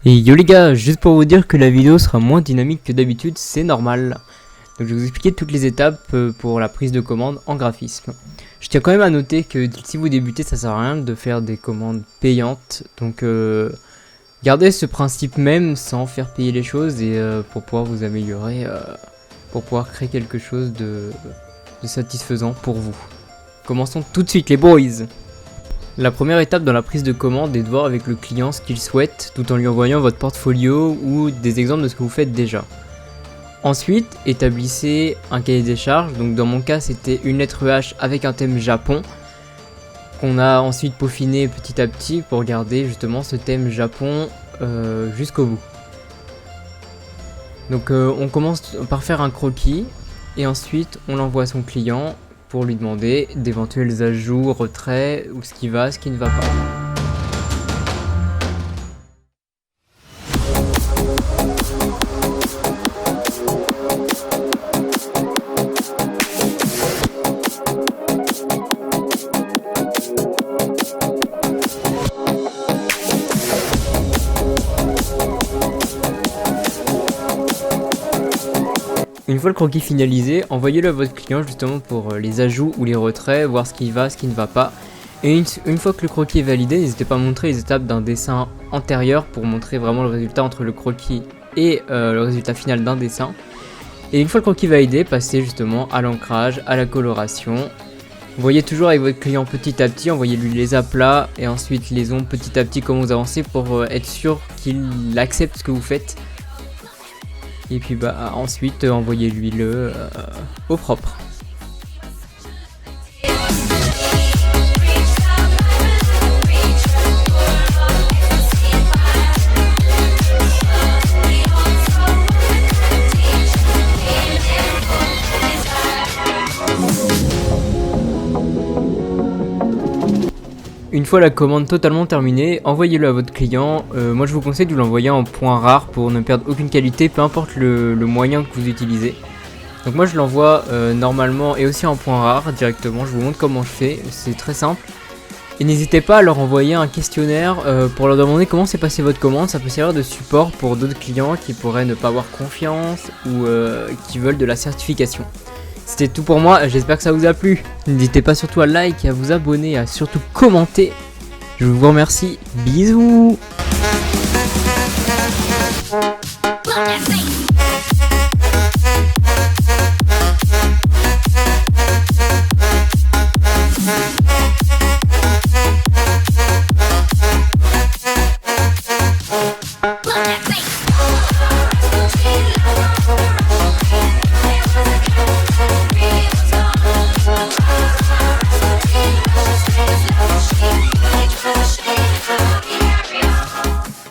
Et yo les gars, juste pour vous dire que la vidéo sera moins dynamique que d'habitude, c'est normal. Donc je vais vous expliquer toutes les étapes pour la prise de commande en graphisme. Je tiens quand même à noter que si vous débutez, ça sert à rien de faire des commandes payantes. Donc gardez ce principe même sans faire payer les choses et pour pouvoir vous améliorer, pour pouvoir créer quelque chose de satisfaisant pour vous. Commençons tout de suite les boys. La première étape dans la prise de commande est de voir avec le client ce qu'il souhaite tout en lui envoyant votre portfolio ou des exemples de ce que vous faites déjà. Ensuite, établissez un cahier des charges, donc dans mon cas c'était une lettre H avec un thème Japon qu'on a ensuite peaufiné petit à petit pour garder justement ce thème Japon jusqu'au bout. Donc on commence par faire un croquis et ensuite on l'envoie à son client pour lui demander d'éventuels ajouts, retraits, ou ce qui va, ce qui ne va pas. Une fois le croquis finalisé, envoyez-le à votre client justement pour les ajouts ou les retraits, voir ce qui va, ce qui ne va pas. Et une fois que le croquis est validé, n'hésitez pas à montrer les étapes d'un dessin antérieur pour montrer vraiment le résultat entre le croquis et le résultat final d'un dessin. Et une fois le croquis validé, passez justement à l'ancrage, à la coloration. Voyez toujours avec votre client petit à petit, envoyez-lui les aplats et ensuite les ombres petit à petit comme vous avancez pour être sûr qu'il accepte ce que vous faites. Et puis ensuite envoyez-lui le au propre. Une fois la commande totalement terminée, envoyez-le à votre client. Moi je vous conseille de l'envoyer en point rare pour ne perdre aucune qualité, peu importe le moyen que vous utilisez. Donc moi je l'envoie normalement et aussi en point rare directement, je vous montre comment je fais, c'est très simple. Et n'hésitez pas à leur envoyer un questionnaire pour leur demander comment s'est passée votre commande, ça peut servir de support pour d'autres clients qui pourraient ne pas avoir confiance ou qui veulent de la certification. C'était tout pour moi, j'espère que ça vous a plu. N'hésitez pas surtout à like, à vous abonner, à surtout commenter. Je vous remercie, bisous.